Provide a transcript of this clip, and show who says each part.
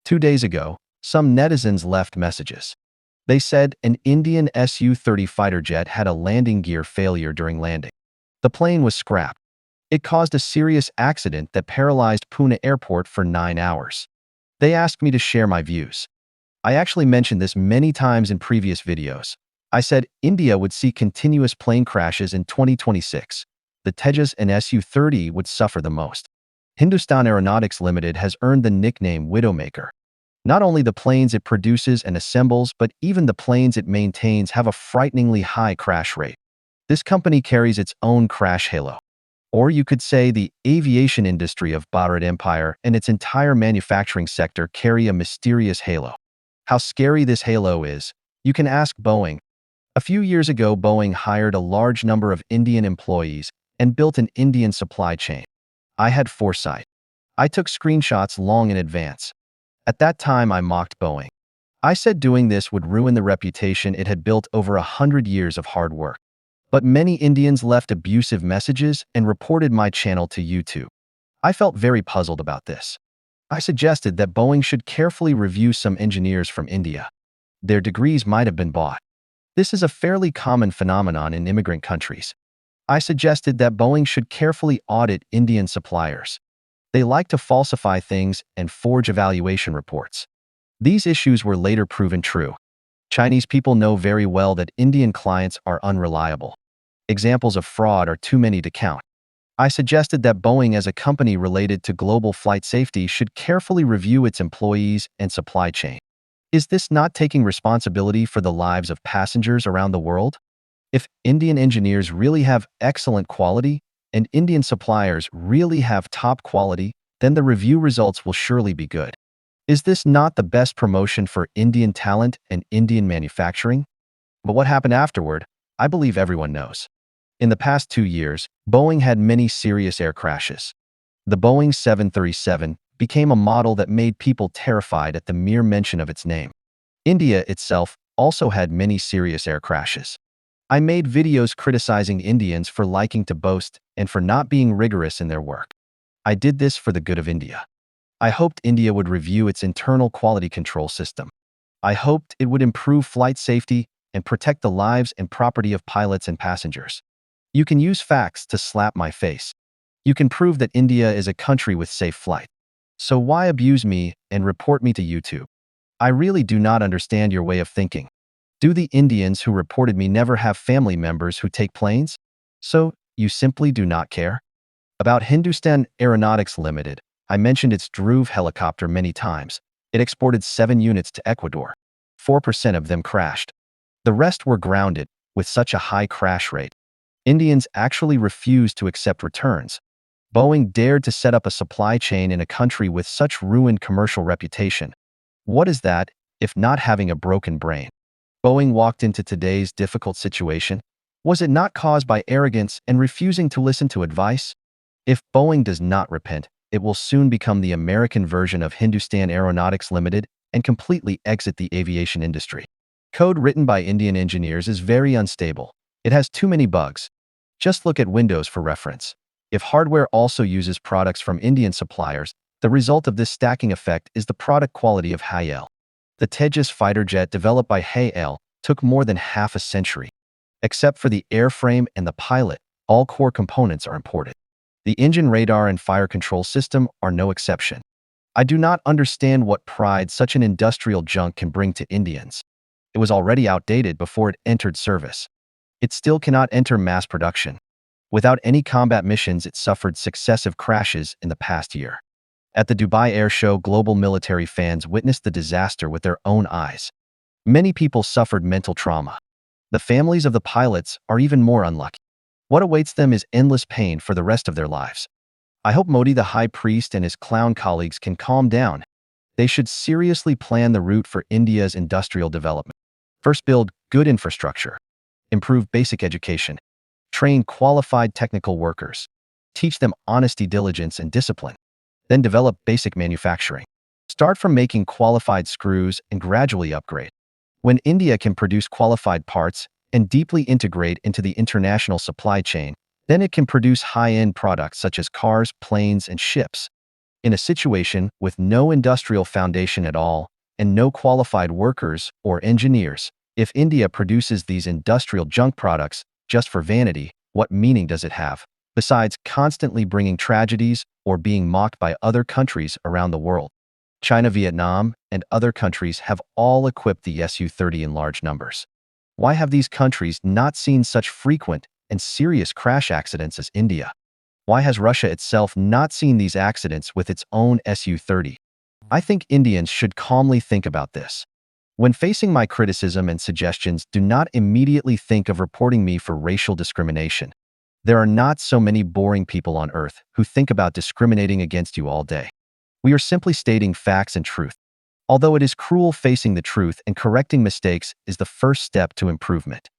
Speaker 1: 2 days ago, some netizens left messages. They said an Indian SU-30 fighter jet had a landing gear failure during landing. The plane was scrapped. It caused a serious accident that paralyzed Pune airport for 9 hours. They asked me to share my views. I actually mentioned this many times in previous videos. I said India would see continuous plane crashes in 2026. The Tejas and SU-30 would suffer the most. Hindustan Aeronautics Limited has earned the nickname Widowmaker. Not only the planes it produces and assembles, but even the planes it maintains have a frighteningly high crash rate. This company carries its own crash halo. Or you could say the aviation industry of Bharat Empire and its entire manufacturing sector carry a mysterious halo. How scary this halo is, you can ask Boeing. A few years ago, Boeing hired a large number of Indian employees and built an Indian supply chain. I had foresight. I took screenshots long in advance. At that time, I mocked Boeing. I said doing this would ruin the reputation it had built over 100 years of hard work. But many Indians left abusive messages and reported my channel to YouTube. I felt very puzzled about this. I suggested that Boeing should carefully review some engineers from India. Their degrees might have been bought. This is a fairly common phenomenon in immigrant countries. I suggested that Boeing should carefully audit Indian suppliers. They like to falsify things and forge evaluation reports. These issues were later proven true. Chinese people know very well that Indian clients are unreliable. Examples of fraud are too many to count. I suggested that Boeing, as a company related to global flight safety, should carefully review its employees and supply chain. Is this not taking responsibility for the lives of passengers around the world? If Indian engineers really have excellent quality and Indian suppliers really have top quality, then the review results will surely be good. Is this not the best promotion for Indian talent and Indian manufacturing? But what happened afterward, I believe everyone knows. In the past 2 years, Boeing had many serious air crashes. The Boeing 737 became a model that made people terrified at the mere mention of its name. India itself also had many serious air crashes. I made videos criticizing Indians for liking to boast and for not being rigorous in their work. I did this for the good of India. I hoped India would review its internal quality control system. I hoped it would improve flight safety and protect the lives and property of pilots and passengers. You can use facts to slap my face. You can prove that India is a country with safe flight. So why abuse me and report me to YouTube? I really do not understand your way of thinking. Do the Indians who reported me never have family members who take planes? So, you simply do not care? About Hindustan Aeronautics Limited, I mentioned its Dhruv helicopter many times. It exported 7 units to Ecuador. 4% of them crashed. The rest were grounded, with such a high crash rate. Indians actually refused to accept returns. Boeing dared to set up a supply chain in a country with such ruined commercial reputation. What is that, if not having a broken brain? Boeing walked into today's difficult situation. Was it not caused by arrogance and refusing to listen to advice? If Boeing does not repent, it will soon become the American version of Hindustan Aeronautics Limited and completely exit the aviation industry. Code written by Indian engineers is very unstable. It has too many bugs. Just look at Windows for reference. If hardware also uses products from Indian suppliers, the result of this stacking effect is the product quality of HAL. The Tejas fighter jet developed by HAL took more than half a century. Except for the airframe and the pilot, all core components are imported. The engine radar and fire control system are no exception. I do not understand what pride such an industrial junk can bring to Indians. It was already outdated before it entered service. It still cannot enter mass production. Without any combat missions, it suffered successive crashes in the past year. At the Dubai Air Show, global military fans witnessed the disaster with their own eyes. Many people suffered mental trauma. The families of the pilots are even more unlucky. What awaits them is endless pain for the rest of their lives. I hope Modi the High Priest and his clown colleagues can calm down. They should seriously plan the route for India's industrial development. First, build good infrastructure. Improve basic education. Train qualified technical workers. Teach them honesty, diligence, and discipline. Then develop basic manufacturing. Start from making qualified screws and gradually upgrade. When India can produce qualified parts and deeply integrate into the international supply chain, then it can produce high-end products such as cars, planes, and ships. In a situation with no industrial foundation at all and no qualified workers or engineers, if India produces these industrial junk products just for vanity, what meaning does it have? Besides constantly bringing tragedies or being mocked by other countries around the world. China, Vietnam, and other countries have all equipped the Su-30 in large numbers. Why have these countries not seen such frequent and serious crash accidents as India? Why has Russia itself not seen these accidents with its own Su-30? I think Indians should calmly think about this. When facing my criticism and suggestions, do not immediately think of reporting me for racial discrimination. There are not so many boring people on earth who think about discriminating against you all day. We are simply stating facts and truth. Although it is cruel, facing the truth and correcting mistakes is the first step to improvement.